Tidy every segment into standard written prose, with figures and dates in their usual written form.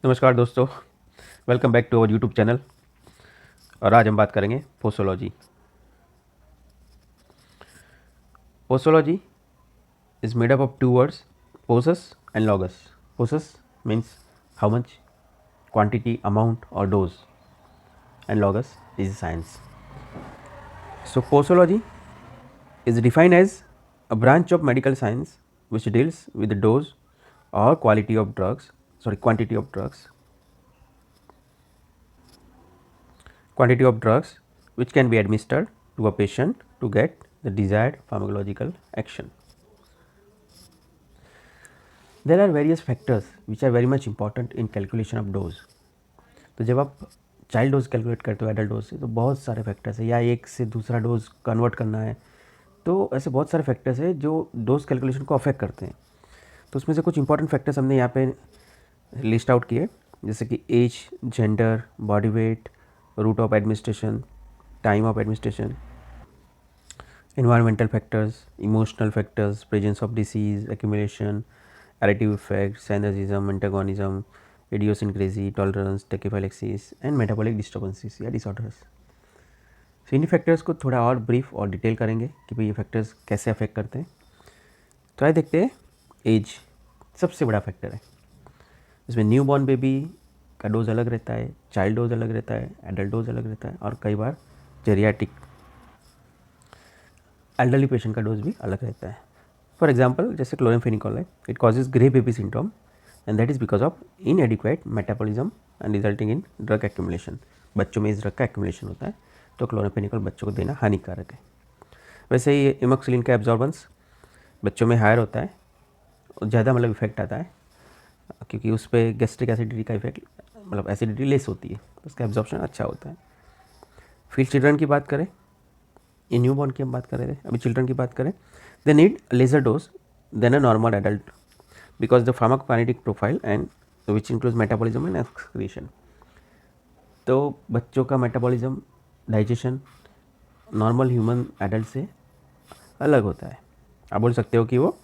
नमस्कार दोस्तों, welcome back to our YouTube channel. और आज हम बात करेंगे posology. Posology is made up of two words, posos and logos. Posos means how much, quantity, amount और dose, and logos is science. So posology is defined as a branch of medical science which deals with the dose or quantity of drugs which can be administered to a patient to get the desired pharmacological action. There are various factors which are very much important in calculation of dose. तो जब आप child dose calculate करते हो adult dose से, तो बहुत सारे factors है, या एक से दूसरा डोज कन्वर्ट करना है, तो ऐसे बहुत सारे फैक्टर्स है जो डोज कैलकुलेशन को अफेक्ट करते हैं। तो उसमें से कुछ इंपॉर्टेंट फैक्टर्स हमने यहाँ पे लिस्ट आउट किए, जैसे कि age, gender, body weight, route of administration, time of administration, environmental factors, emotional factors, presence of disease, accumulation, additive effects, synergism, antagonism, idiosyncrasy, tolerance, tachyphylaxis and metabolic disturbances या disorders। so इन factors को थोड़ा और brief और detail करेंगे कि भाई ये factors कैसे अफेक्ट करते हैं। तो आइए देखते हैं। एज सबसे बड़ा फैक्टर है। इसमें न्यू बॉर्न बेबी का डोज अलग रहता है, चाइल्ड डोज अलग रहता है, एडल्ट डोज अलग रहता है, और कई बार जेरियाटिक एल्डरली पेशेंट का डोज भी अलग रहता है। फॉर एग्जांपल जैसे क्लोरामफेनिकोल है, it causes grey baby syndrome and that is because of इनएडिक्वेट metabolism and resulting in drug accumulation. बच्चों में इस ड्रग का एक्यूमुलेशन होता है, तो क्लोरामफेनिकोल बच्चों को देना हानिकारक है। वैसे ही इमोक्सिलिन का एब्जॉर्बेंस बच्चों में हायर होता है, ज़्यादा मतलब इफेक्ट आता है, क्योंकि उस पर गैस्ट्रिक एसिडिटी का इफेक्ट मतलब एसिडिटी लेस होती है, तो उसका एब्जॉर्प्शन अच्छा होता है। फिर चिल्ड्रन की बात करें, ये न्यू बॉर्न की हम बात कर रहे थे, अभी चिल्ड्रन की बात करें, they need lesser dose than a normal adult because the pharmacokinetic profile and which includes metabolism and excretion. तो बच्चों का metabolism, digestion normal human adult से अलग होता है। आप बोल सकते हो कि वो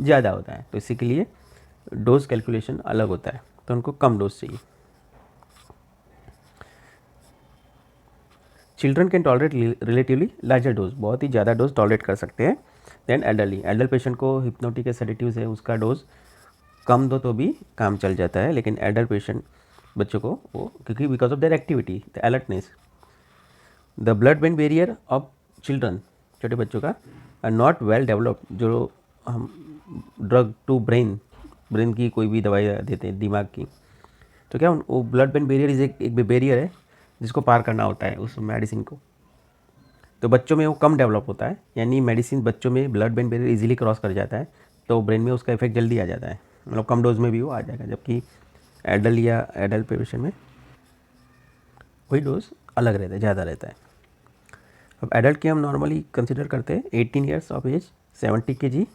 ज़्यादा होता है, तो इसी के लिए डोज कैलकुलेशन अलग होता है, तो उनको कम डोज चाहिए। Children can tolerate relatively larger dose, बहुत ही ज़्यादा डोज टॉलरेट कर सकते हैं देन एल्डरली। एल्डर पेशेंट को हिप्नोटिक या सेडेटिव्स है, उसका डोज कम दो तो भी काम चल जाता है, लेकिन एल्डर पेशेंट बच्चों को वो, क्योंकि because of their activity, the alertness, the blood brain barrier of children, छोटे बच्चों का आर नॉट वेल डेवलप्ड। जो हम ड्रग टू ब्रेन की कोई भी दवाई देते हैं दिमाग की, तो क्या वो ब्लड ब्रेन बैरियर इज एक बैरियर है जिसको पार करना होता है उस मेडिसिन को। तो बच्चों में वो कम डेवलप होता है, यानी मेडिसिन बच्चों में blood brain barrier easily cross कर जाता है, तो ब्रेन में उसका इफेक्ट जल्दी आ जाता है, मतलब कम डोज में भी वो आ जाएगा। जबकि एडल्ट पेशेंट में वही डोज अलग रहता है, ज़्यादा रहता है। अब एडल्ट की हम नॉर्मली कंसिडर करते हैं 18 years of age, 70 kg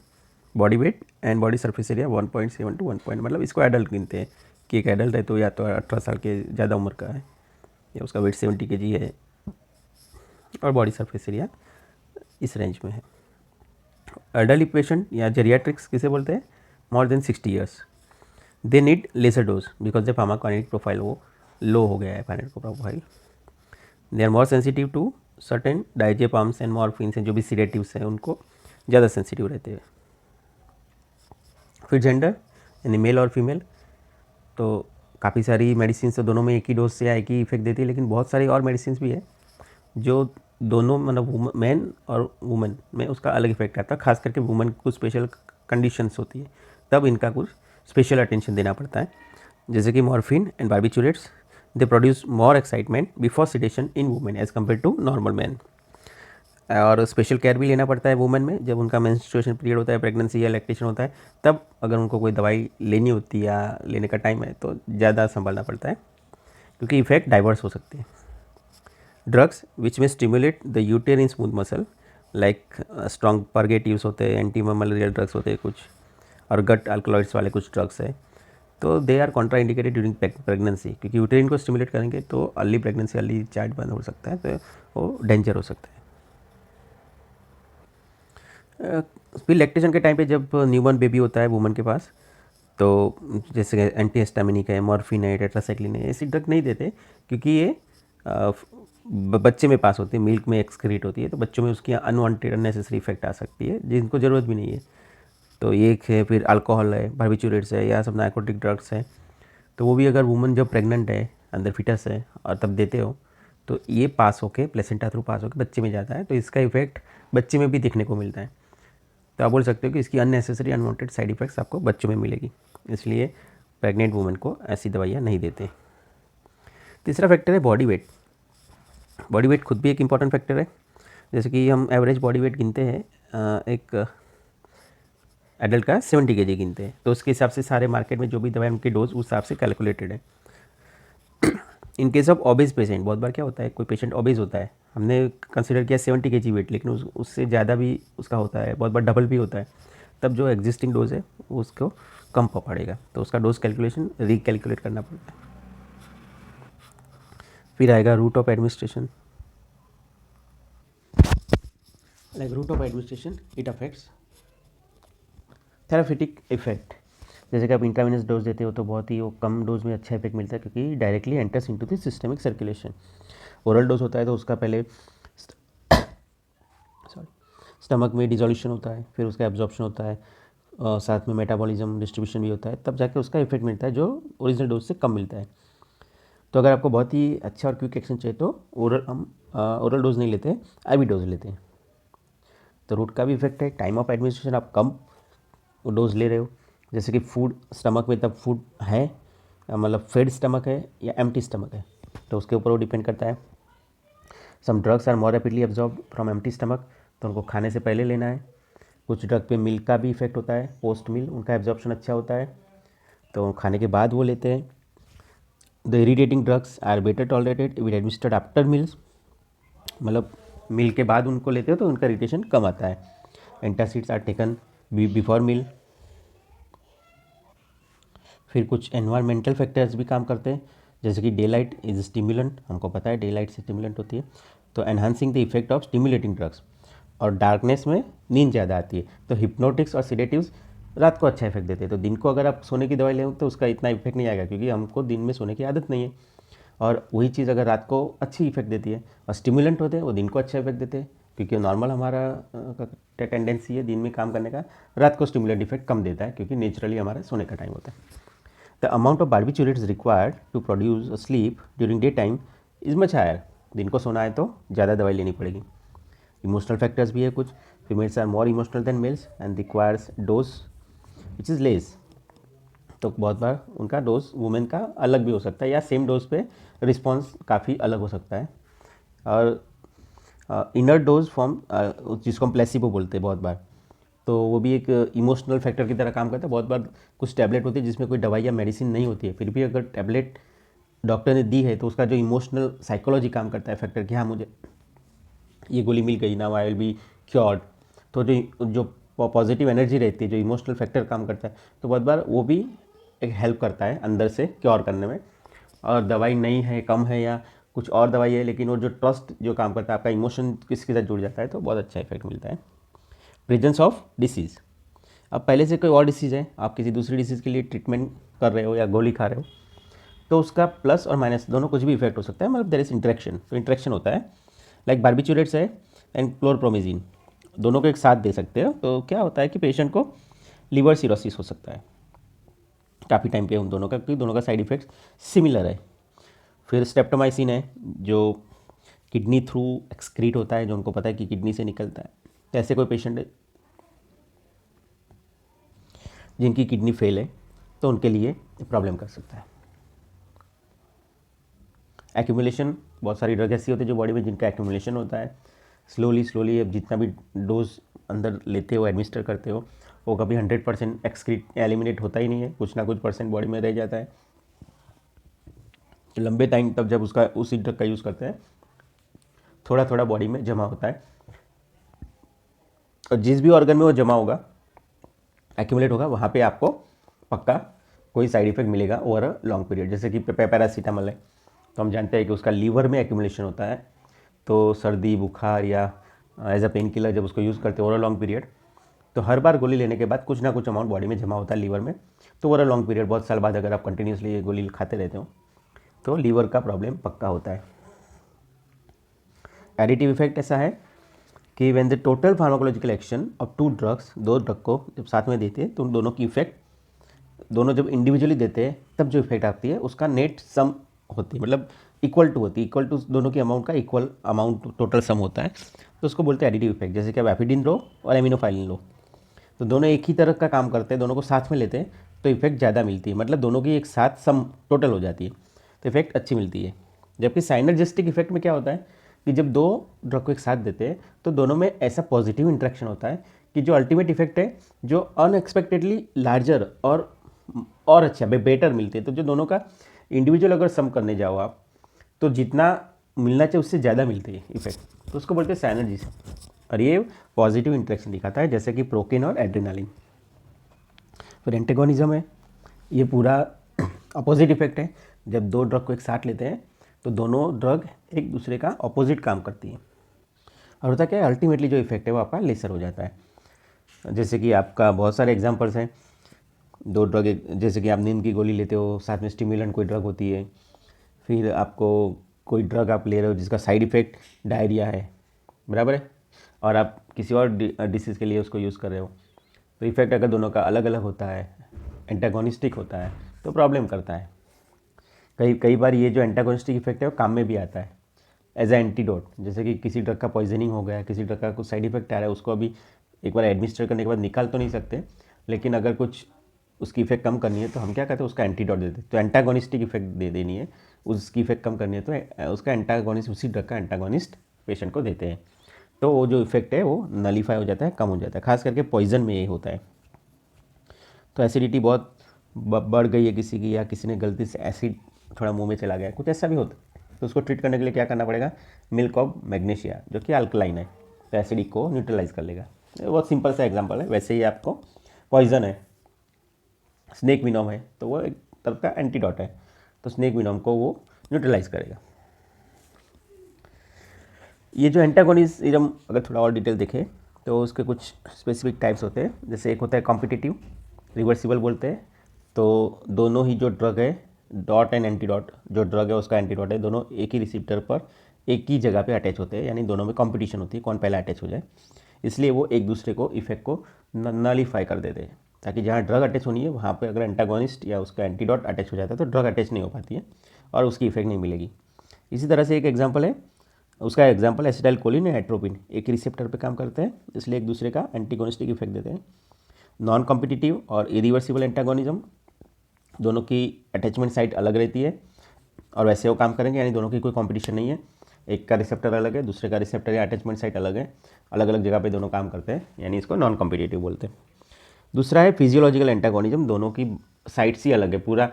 body weight and body surface area 1.7 to 1 मतलब इसको एडल्ट गिनते हैं कि एक एडल्ट है तो या तो 18 साल के ज़्यादा उम्र का है, या उसका वेट 70 kg है और बॉडी सरफेस एरिया इस रेंज में है। एल्डरली पेशेंट या जेरियाट्रिक्स किसे बोलते हैं, more than 60 years, they need lesser dose because the pharmacokinetic profile वो लो हो गया है, pharmacokinetic profile. They are more sensitive to certain diazepams and morphines हैं, जो भी सीडेटिव्स हैं उनको ज़्यादा सेंसिटिव रहते हैं। फिर जेंडर यानी मेल और फीमेल, तो काफ़ी सारी मेडिसिन तो दोनों में एक ही डोज से या एक ही इफेक्ट देती है, लेकिन बहुत सारी और मेडिसिन भी है जो दोनों मतलब मैन और वुमेन में उसका अलग इफेक्ट आता है। खास करके वुमेन को कुछ स्पेशल कंडीशंस होती है, तब इनका कुछ स्पेशल अटेंशन देना पड़ता है, जैसे कि morphine and barbiturates, they produce more excitement before sedation in women as compare to normal man. और स्पेशल केयर भी लेना पड़ता है वुमेन में, जब उनका मेंस्ट्रुएशन पीरियड होता है, प्रेगनेंसी या लैक्टेशन होता है, तब अगर उनको कोई दवाई लेनी होती है या लेने का टाइम है तो ज़्यादा संभालना पड़ता है, क्योंकि इफेक्ट डाइवर्स हो सकते हैं। ड्रग्स विच में stimulate the यूटेरिन smooth muscle like strong purgatives होते हैं, एंटी मलेरियल ड्रग्स होते हैं कुछ, और गट अल्कलॉइड्स वाले कुछ ड्रग्स है, तो they are contraindicated during pregnancy, क्योंकि यूटेरिन को स्टिमुलेट करेंगे तो अर्ली प्रेगनेंसी, अर्ली चाइल्ड बंद हो सकता है, तो वो डेंजर हो सकता है। फिर लैक्टेशन के टाइम पे जब न्यूबॉर्न बेबी होता है वुमन के पास, तो जैसे एंटीहिस्टामिनिक है, मॉर्फिन है, टेट्रासाइक्लिन है, ऐसी ड्रग नहीं देते क्योंकि ये बच्चे में पास होती है, मिल्क में एक्सक्रीट होती है, तो बच्चों में उसकी अनवांटेड अननेसेसरी इफेक्ट आ सकती है जिनको ज़रूरत भी नहीं है। तो ये एक है, फिर अल्कोहल है, बार्बिचुरेट्स है, या सब नार्कोटिक ड्रग्स हैं, तो वो भी अगर वुमन जब प्रेग्नेंट है, अंदर फिटस है और तब देते हो, तो ये पास होके प्लेसेंटा थ्रू पास होके बच्चे में जाता है, तो इसका इफेक्ट बच्चे में भी देखने को मिलता है। तो आप बोल सकते हो कि इसकी अननेसेसरी अनवांटेड साइड इफ़ेक्ट्स आपको बच्चों में मिलेगी, इसलिए प्रेग्नेंट वुमेन को ऐसी दवाइयाँ नहीं देते। तीसरा फैक्टर है बॉडी वेट। बॉडी वेट खुद भी एक इम्पॉर्टेंट फैक्टर है। जैसे कि हम एवरेज बॉडी वेट गिनते हैं, एक एडल्ट का 70 kg गिनते हैं, तो उसके हिसाब से सारे मार्केट में जो भी दवाई उनकी डोज उस हिसाब से कैलकुलेटेड है। In case of obeys patient, बहुत बार क्या होता है, कोई पेशेंट ओबेज होता है, हमने कंसिडर किया 70 kg वेट, लेकिन उससे ज़्यादा भी उसका होता है, बहुत बार डबल भी होता है, तब जो एग्जिस्टिंग डोज है उसको कम पड़ेगा, तो उसका डोज कैलकुलेशन रिकैलकुलेट करना पड़ता है। फिर आएगा route of administration. Like route of administration it affects therapeutic effect. जैसे कि आप इंट्रावेनस डोज देते हो तो बहुत ही वो कम डोज में अच्छा इफेक्ट मिलता है, क्योंकि directly enters into the systemic circulation. Oral dose होता है तो उसका पहले स्टमक में डिजोल्यूशन होता है, फिर उसका एब्जॉर्प्शन होता है, साथ में मेटाबॉलिज्म डिस्ट्रीब्यूशन भी होता है, तब जाके उसका इफेक्ट मिलता है जो ओरिजिनल डोज से कम मिलता है। तो अगर आपको बहुत ही अच्छा और क्विक एक्शन चाहिए तो ओरल डोज नहीं लेते, आईवी डोज लेते हैं। तो रूट का भी इफेक्ट है, टाइम ऑफ एडमिनिस्ट्रेशन आप कम डोज ले रहे हो, जैसे कि फूड स्टमक में तब फूड है, मतलब फेड स्टमक है या एम्प्टी स्टमक है, तो उसके ऊपर वो डिपेंड करता है। Some drugs are more rapidly absorb from empty stomach, तो उनको खाने से पहले लेना है। कुछ ड्रग पे मिल्क का भी इफेक्ट होता है, पोस्ट मील उनका एब्जॉर्प्शन अच्छा होता है, तो खाने के बाद वो लेते हैं। The irritating drugs are better tolerated with administered after meals, मतलब मील के बाद उनको लेते हो तो उनका इरिटेशन कम आता है। Antacids are taken before meal. फिर कुछ एनवायरमेंटल फैक्टर्स भी काम करते हैं, जैसे कि डे लाइट इज स्टिमुलेंट, हमको पता है डे लाइट से स्टिमुलेंट होती है, तो enhancing the effect of stimulating drugs. और डार्कनेस में नींद ज़्यादा आती है, तो हिप्नोटिक्स और सिडेटिव्स रात को अच्छा इफेक्ट देते हैं, तो दिन को अगर आप सोने की दवाई लें तो उसका इतना इफेक्ट नहीं आएगा, क्योंकि हमको दिन में सोने की आदत नहीं है। और वही चीज़ अगर रात को अच्छी इफेक्ट देती है, और स्टिमुलेंट होते हैं वो दिन को अच्छा इफेक्ट देते हैं, क्योंकि नॉर्मल हमारा टेंडेंसी है दिन में काम करने का, रात को स्टिमुलेंट इफेक्ट कम देता है, क्योंकि नेचुरली हमारा सोने का टाइम होता है। The amount of barbiturates required to produce a sleep during day time is much higher. दिन को सोना है तो ज़्यादा दवाई लेनी पड़ेगी। इमोशनल फैक्टर्स भी है कुछ, females are more emotional than males and requires dose which is less, तो बहुत बार उनका डोज वुमेन का अलग भी हो सकता है, या सेम डोज पे रिस्पॉन्स काफ़ी अलग हो सकता है। और इनर डोज फॉर्म, जिसको हम प्लेसिबो बोलते हैं बहुत बार, तो वो भी एक इमोशनल फैक्टर की तरह काम करता है। बहुत बार कुछ टैबलेट होती है जिसमें कोई दवाई या मेडिसिन नहीं होती है, फिर भी अगर टैबलेट डॉक्टर ने दी है तो उसका जो इमोशनल साइकोलॉजी काम करता है फैक्टर, कि हाँ मुझे ये गोली मिल गई ना, आई विल बी क्योर्ड, तो जो पॉजिटिव एनर्जी रहती है, जो इमोशनल फैक्टर काम करता है, तो बहुत बार वो भी एक हेल्प करता है अंदर से क्योर करने में। और दवाई नहीं है, कम है, या कुछ और दवाई है, लेकिन वो जो ट्रस्ट जो काम करता है, आपका इमोशन किसके साथ जुड़ जाता है, तो बहुत अच्छा इफेक्ट मिलता है। प्रेजेंस ऑफ डिसीज़, अब पहले से कोई और डिसीज़ है, आप किसी दूसरी डिसीज़ के लिए ट्रीटमेंट कर रहे हो या गोली खा रहे हो, तो उसका प्लस और माइनस दोनों कुछ भी इफेक्ट हो सकता है, मतलब देयर इज इंटरेक्शन, तो इंटरेक्शन होता है। लाइक बार्बिचुरेट्स है एंड क्लोरप्रोमिजिन, दोनों को एक साथ दे सकते हो, तो क्या होता है कि पेशेंट को लीवर सिरोसिस हो सकता है काफ़ी टाइम पे उन दोनों का, क्योंकि दोनों का साइड इफेक्ट सिमिलर है। फिर स्टेप्टोमाइसिन है जो किडनी थ्रू एक्सक्रीट होता है, जो उनको पता है कि किडनी से निकलता है, तो ऐसे कोई पेशेंट है जिनकी किडनी फेल है तो उनके लिए प्रॉब्लम कर सकता है। एक्यूमुलेशन, बहुत सारी ड्रग ऐसी होती है जो बॉडी में जिनका एक्यूमुलेशन होता है, स्लोली अब जितना भी डोज अंदर लेते हो एडमिनिस्टर करते हो, वो कभी 100% एक्सक्रीट एलिमिनेट होता ही नहीं है, कुछ ना कुछ परसेंट बॉडी में रह जाता है लंबे टाइम तक। जब उसका उसी ड्रग का यूज़ करते हैं थोड़ा थोड़ा बॉडी में जमा होता है, और जिस भी ऑर्गन में वो जमा होगा एक्यूमुलेट होगा, वहाँ पे आपको पक्का कोई साइड इफेक्ट मिलेगा ओवर अ लॉन्ग पीरियड। जैसे कि पैरासीटामोल है, तो हम जानते हैं कि उसका लीवर में एक्यूमुलेशन होता है, तो सर्दी बुखार या एज अ पेन किलर जब उसको यूज़ करते हैं ओवर अ लॉन्ग पीरियड, तो हर बार गोली लेने के बाद कुछ ना कुछ अमाउंट बॉडी में जमा होता है लीवर में। तो ओवर अ लॉन्ग पीरियड, बहुत साल बाद अगर आप कंटिन्यूसली ये गोली खाते रहते हो तो लीवर का प्रॉब्लम पक्का होता है। एडिटिव इफेक्ट ऐसा है कि when the total pharmacological action of two drugs, दो ड्रग को जब साथ में देते हैं तो उन दोनों की इफेक्ट, दोनों जब इंडिविजुअली देते हैं तब जो इफेक्ट आती है उसका नेट सम होती है, मतलब इक्वल टू होती है, इक्वल टू दोनों की अमाउंट का इक्वल अमाउंट टोटल सम होता है, तो उसको बोलते हैं एडिटिव इफेक्ट। जैसे कि आप एफिडिन लो और एमिनोफाइलिन लो, तो दोनों एक ही तरह का काम करते हैं, दोनों को साथ में लेते हैं तो इफेक्ट ज़्यादा मिलती है, मतलब दोनों की एक साथ सम टोटल हो जाती है, तो इफेक्ट अच्छी मिलती है। जबकि साइनर्जिस्टिक इफेक्ट में क्या होता है कि जब दो ड्रग को एक साथ देते हैं तो दोनों में ऐसा पॉजिटिव इंटरेक्शन होता है कि जो अल्टीमेट इफेक्ट है जो अनएक्सपेक्टेडली लार्जर और अच्छा बेटर मिलते हैं। तो जो दोनों का इंडिविजुअल अगर सम करने जाओ आप तो जितना मिलना चाहिए उससे ज़्यादा मिलते हैं इफेक्ट, तो उसको बोलते हैं साइनर्जी। और ये पॉजिटिव इंटरेक्शन दिखाता है, जैसे कि प्रोकिन और एड्रेनालिन। फिर एंटेगोनिज्म है, ये पूरा अपोजिट इफेक्ट है। जब दो ड्रग को एक साथ लेते हैं तो दोनों ड्रग एक दूसरे का अपोजिट काम करती है, और होता क्या है अल्टीमेटली जो इफेक्ट है वो आपका लेसर हो जाता है। जैसे कि आपका बहुत सारे एग्जांपल्स हैं, दो ड्रग, जैसे कि आप नींद की गोली लेते हो, साथ में स्टिमुलेंट कोई ड्रग होती है, फिर आपको कोई ड्रग आप ले रहे हो जिसका साइड इफ़ेक्ट डायरिया है, बराबर है, और आप किसी और डिसीज़ के लिए उसको यूज़ कर रहे हो, तो इफ़ेक्ट अगर दोनों का अलग अलग होता है, एंटागोनिस्टिक होता है, तो प्रॉब्लम करता है। कई बार ये जो एंटागोनिस्टिक इफेक्ट है वो काम में भी आता है एज ए एंटीडोट। जैसे कि किसी ड्रग का पॉइजनिंग हो गया, किसी ड्रग का कुछ साइड इफेक्ट आ रहा है, उसको अभी एक बार एडमिनिस्टर करने के बाद निकाल तो नहीं सकते, लेकिन अगर कुछ उसकी इफेक्ट कम करनी है तो हम क्या कहते हैं उसका एंटीडोट देते हैं। तो एंटागोनिस्टिक इफेक्ट दे देनी है, उसकी इफेक्ट कम करनी है तो उसका एंटागोनिस्ट, उसी ड्रग का एंटागोनिस्ट पेशेंट को देते हैं, तो वो जो इफेक्ट है वो नलीफाई हो जाता है, कम हो जाता है। खास करके पॉइजन में ये होता है। तो एसिडिटी बहुत बढ़ गई है किसी की, या किसी ने गलती से एसिड थोड़ा मुंह में चला गया, कुछ ऐसा भी होता है, तो उसको ट्रीट करने के लिए क्या करना पड़ेगा, मिल्क ऑफ मैग्नीशिया जो कि अल्कलाइन है, तो एसिडिक को न्यूट्रलाइज कर लेगा। बहुत सिंपल सा एग्जांपल है। वैसे ही आपको पॉइजन है, स्नेक विनोम है, तो वो एक तरह का एंटीडोट है, तो स्नेक विनोम को वो न्यूट्रलाइज करेगा। ये जो एंटागोनिज्म अगर थोड़ा और डिटेल देखें तो उसके कुछ स्पेसिफिक टाइप्स होते हैं। जैसे एक होता है कॉम्पिटिटिव, रिवर्सिबल बोलते हैं, तो दोनों ही जो ड्रग है, डॉट एंड एंटीडॉट, जो ड्रग है उसका एंटीडॉट है, दोनों एक ही रिसेप्टर पर एक ही जगह पे अटैच होते हैं, यानी दोनों में कंपटीशन होती है कौन पहला अटैच हो जाए, इसलिए वो एक दूसरे को इफेक्ट को नलीफाई कर देते हैं, ताकि जहाँ ड्रग अटैच होनी है वहाँ पे अगर एंटागोनिस्ट या उसका एंटीडॉट अटैच हो जाता है तो ड्रग अटैच नहीं हो पाती है और उसकी इफेक्ट नहीं मिलेगी। इसी तरह से एक एग्जाम्पल है, उसका एग्जाम्पल एसिटाइल कोलिन या एट्रोपिन, एक ही रिसेप्टर पे काम करते हैं, इसलिए एक दूसरे का एंटीगोनिस्टिक इफेक्ट देते हैं। नॉन कॉम्पिटिटिव और इरिवर्सिबल एंटागोनिज्म, दोनों की अटैचमेंट साइट अलग रहती है और वैसे वो काम करेंगे, यानी दोनों की कोई कंपटीशन नहीं है, एक का रिसेप्टर अलग है, दूसरे का रिसेप्टर या अटैचमेंट साइट अलग है, अलग अलग जगह पे दोनों काम करते हैं, यानी इसको नॉन कॉम्पिटिटिव बोलते हैं। दूसरा है फिजियोलॉजिकल एंटागोनिज्म, दोनों की साइट्स ही अलग है, पूरा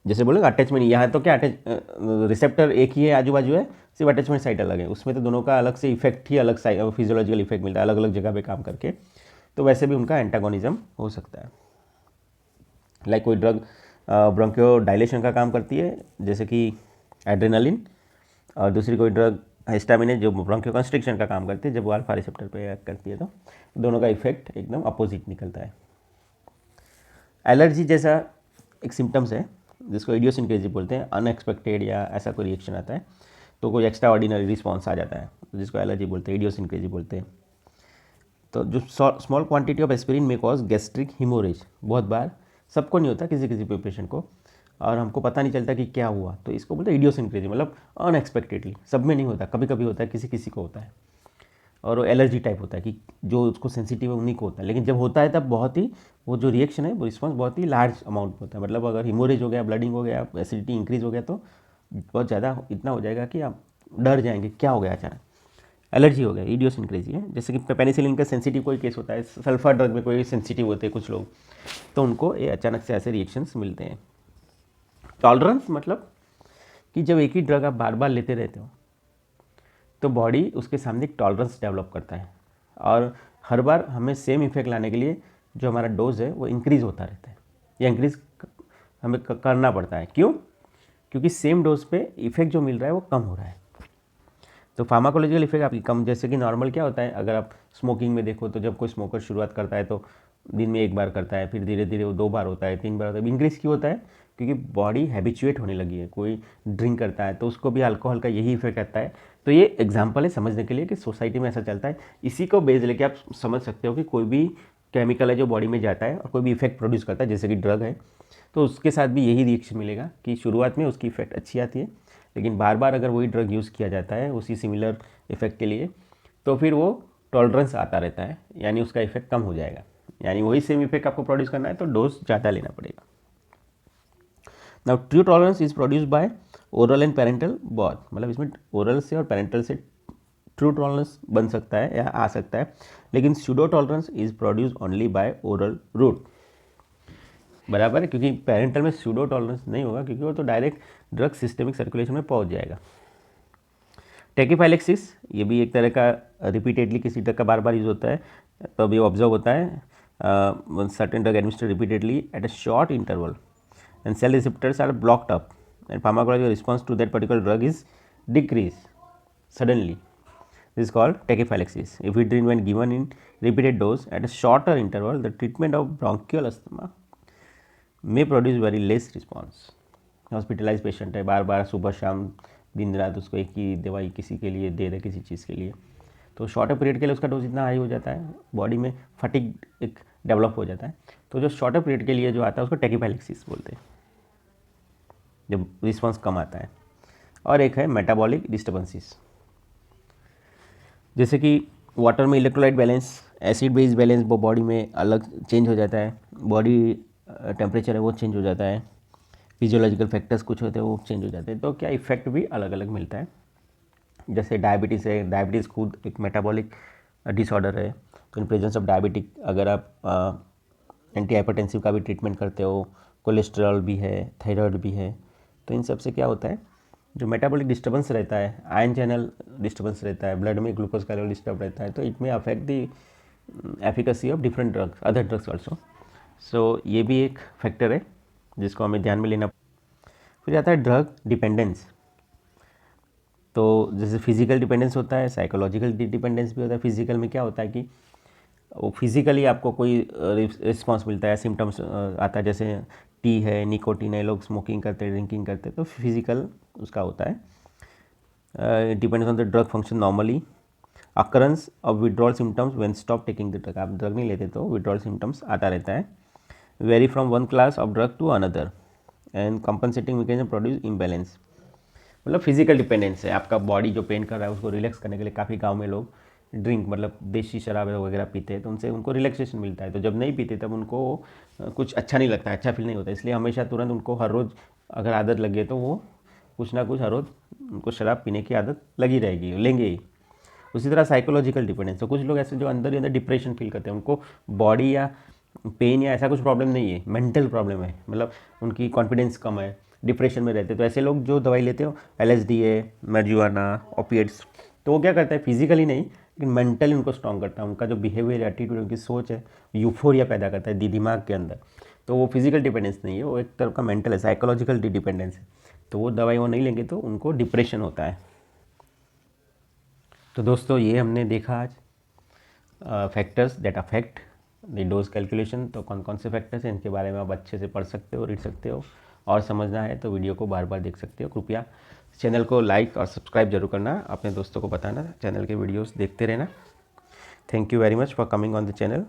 जैसे बोलेंगे अटैचमेंट, यहाँ तो क्या रिसेप्टर एक ही है, आजू बाजू है, सिर्फ अटैचमेंट साइट अलग है, उसमें तो दोनों का अलग से इफेक्ट ही अलग साइड फिजियोलॉजिकल इफेक्ट मिलता है अलग अलग जगह पे काम करके, तो वैसे भी उनका एंटागोनिज्म हो सकता है। लाइक कोई ड्रग ब्रोंकियो डायलेशन का काम करती है जैसे कि एड्रेनालिन, और दूसरी कोई ड्रग हिस्टामिन है जो ब्रोंकियो कंस्ट्रिक्शन का काम करती है, जब वो अल्फा रिसेप्टर पे एक्ट करती है तो दोनों का इफेक्ट एकदम अपोजिट निकलता है। एलर्जी जैसा एक सिम्टम्स है जिसको इडियोसिनक्रेसी बोलते हैं, अनएक्सपेक्टेड या ऐसा कोई रिएक्शन आता है तो कोई एक्स्ट्रा ऑर्डिनरी रिस्पॉन्स आ जाता है, जिसको एलर्जी बोलते हैं, इडियोसिनक्रेसी बोलते हैं। तो जो स्मॉल क्वांटिटी ऑफ एस्पिरिन में कॉज गैस्ट्रिक हिमोरेज, बहुत बार सबको नहीं होता, किसी किसी पेशेंट को, और हमको पता नहीं चलता कि क्या हुआ, तो इसको बोलते हैं इडियोसिनक्रेसी, मतलब अनएक्सपेक्टेडली, सब में नहीं होता, कभी कभी होता है, किसी किसी को होता है, और वो एलर्जी टाइप होता है कि जो उसको सेंसिटिव है उन्हीं को होता है, लेकिन जब होता है तब बहुत ही वो जो रिएक्शन है वो रिस्पॉन्स बहुत ही लार्ज अमाउंट में होता है, मतलब अगर हिमोरेज हो गया, ब्लडिंग हो गया, एसिडिटी इंक्रीज हो गया तो बहुत ज़्यादा इतना हो जाएगा कि आप डर जाएंगे क्या हो गया अचानक, एलर्जी हो गया, इडियोसिनक्रेसी है। जैसे कि पेनिसिलिन का सेंसिटिव कोई केस होता है, सल्फर ड्रग में कोई सेंसिटिव होते हैं कुछ लोग, तो उनको ये अचानक से ऐसे रिएक्शंस मिलते हैं। टॉलरेंस मतलब कि जब एक ही ड्रग आप बार बार लेते रहते हो तो बॉडी उसके सामने एक टॉलरेंस डेवलप करता है, और हर बार हमें सेम इफेक्ट लाने के लिए जो हमारा डोज है वो इंक्रीज़ होता रहता है, या इंक्रीज़ हमें करना पड़ता है। क्यों? क्योंकि सेम डोज पे इफेक्ट जो मिल रहा है वो कम हो रहा है। तो फार्माकोलॉजिकल इफेक्ट आपकी कम, जैसे कि नॉर्मल क्या होता है, अगर आप स्मोकिंग में देखो तो जब कोई स्मोकर शुरुआत करता है तो दिन में 1 बार करता है, फिर धीरे धीरे वो 2 बार होता है, 3 बार होता है। इंक्रीज़ क्यों होता है? क्योंकि बॉडी हैबिचुएट होने लगी है। कोई ड्रिंक करता है तो उसको भी अल्कोहल का यही इफेक्ट आता है। तो ये एग्जाम्पल है समझने के लिए कि सोसाइटी में ऐसा चलता है। इसी को बेस लेके आप समझ सकते हो कि कोई भी केमिकल है जो बॉडी में जाता है और कोई भी इफेक्ट प्रोड्यूस करता है, जैसे कि ड्रग है, तो उसके साथ भी यही रिएक्शन मिलेगा कि शुरुआत में उसकी इफेक्ट अच्छी आती है, लेकिन बार बार अगर वही ड्रग यूज़ किया जाता है उसी सिमिलर इफेक्ट के लिए, तो फिर वो टॉलरेंस आता रहता है, यानी उसका इफेक्ट कम हो जाएगा। यानी वही सेम इफेक्ट आपको प्रोड्यूस करना है तो डोज ज़्यादा लेना पड़ेगा। Now true tolerance is produce by oral and parental both, मतलब इसमें ओरल से और पेरेंटल से ट्रू टॉलरेंस बन सकता है या आ सकता है, लेकिन pseudo tolerance is produce only by oral route. बराबर है, क्योंकि पेरेंटल में स्यूडो टॉलरेंस नहीं होगा, क्योंकि वो तो डायरेक्ट ड्रग सिस्टेमिक सर्कुलेशन में पहुंच जाएगा। टेकीफाइलेक्सिस, ये भी एक तरह का रिपीटेडली किसी ड्रग का बार बार यूज होता है, तो अभी ऑब्जर्व होता है certain drug administered repeatedly at a short interval and cell receptors are blocked up and pharmacological response to that particular drug is decrease suddenly. This is called tachyphylaxis. Ephedrine, when given in repeated dose at a shorter interval, the treatment of bronchial asthma may produce very less response. Hospitalize patient है, बार बार सुबह शाम दिन रात उसको एक ही दवाई किसी के लिए दे रहे, किसी चीज़ के लिए, तो शॉर्टर पीरियड के लिए उसका डोज इतना हाई हो जाता है, बॉडी में फटिग एक डेवलप हो जाता है। तो जो शॉर्टर पीरियड के लिए जो आता है उसको टेकीफाइलेक्सिस बोलते हैं, जब रिस्पॉन्स कम आता है। और एक है मेटाबॉलिक डिस्टर्बेंसेस, जैसे कि वाटर में electrolyte balance, acid base balance वो बॉडी में अलग चेंज हो जाता है, बॉडी टेम्परेचर है वो चेंज हो जाता है, फिजियोलॉजिकल फैक्टर्स कुछ होते हैं वो चेंज हो जाते हैं, तो क्या इफेक्ट भी अलग अलग मिलता है। जैसे डायबिटीज़ है, डायबिटीज़ खुद एक मेटाबॉलिक डिसऑर्डर है, तो इन प्रेजेंस ऑफ डायबिटिक अगर आप एंटी हाइपरटेंसिव का भी ट्रीटमेंट करते हो, कोलेस्ट्रॉल भी है, थायराइड भी है, तो इन सब से क्या होता है, जो मेटाबॉलिक डिस्टर्बेंस रहता है, आयन चैनल डिस्टर्बेंस रहता है, ब्लड में ग्लूकोज का लेवल डिस्टर्ब रहता है, तो इट में affect the efficacy of different drugs, other drugs also. So ये भी एक फैक्टर है जिसको हमें ध्यान में लेना। फिर आता है ड्रग डिपेंडेंस। तो जैसे फिजिकल डिपेंडेंस होता है, साइकोलॉजिकल डिपेंडेंस भी होता है। फिजिकल में क्या होता है कि वो फिजिकली आपको कोई रिस्पॉन्स मिलता है, सिम्टम्स आता है, जैसे टी है, निकोटीन है, लोग स्मोकिंग करते हैं, ड्रिंकिंग करते हैं, तो फिजिकल उसका होता है। Depends on the drug function normally, occurrence of withdrawal symptoms when stop taking the drug, आप ड्रग नहीं लेते तो विड्रॉल सिम्टम्स आता रहता है। Vary from one class of drug to another and compensating mechanism produce imbalance, मतलब physical dependence है, आपका बॉडी जो पेन कर रहा है उसको रिलैक्स करने के लिए काफ़ी गाँव में लोग ड्रिंक मतलब देसी शराब वगैरह पीते हैं, तो उनसे उनको रिलैक्सेशन मिलता है। तो जब नहीं पीते तब उनको कुछ अच्छा नहीं लगता, अच्छा फील नहीं होता, इसलिए हमेशा तुरंत उनको हर रोज़ अगर आदत लगे तो वो कुछ ना कुछ हर रोज़ उनको शराब पीने की आदत लगी रहेगी, लेंगे ही। उसी तरह साइकोलॉजिकल डिपेंडेंस, तो कुछ लोग ऐसे जो अंदर ही अंदर डिप्रेशन फील करते हैं, उनको बॉडी या पेन या ऐसा कुछ प्रॉब्लम नहीं है, मेंटल प्रॉब्लम है, मतलब उनकी कॉन्फिडेंस कम है, डिप्रेशन में रहते हैं, तो ऐसे लोग जो दवाई लेते हो, LSD है, marijuana, ओपिएट्स, तो वो क्या करता है, फिजिकली नहीं लेकिन मेंटली उनको स्ट्रॉन्ग करता है, उनका जो बिहेवियर, एटीट्यूड, उनकी सोच है, यूफोरिया पैदा करता है दिमाग के अंदर। तो वो फिजिकल डिपेंडेंस नहीं है, वो एक तरह का मेंटल है, साइकोलॉजिकल डिपेंडेंस है। तो वो दवाई वो नहीं लेंगे तो उनको डिप्रेशन होता है। तो दोस्तों ये हमने देखा आज factors that affect the dose calculation. तो कौन कौन से फैक्टर्स हैं इनके बारे में आप अच्छे से पढ़ सकते हो, रीड सकते हो, और समझना है तो वीडियो को बार बार देख सकते हो। कृपया चैनल को लाइक और सब्सक्राइब जरूर करना, अपने दोस्तों को बताना, चैनल के वीडियोस देखते रहना। Thank you very much for coming on the channel.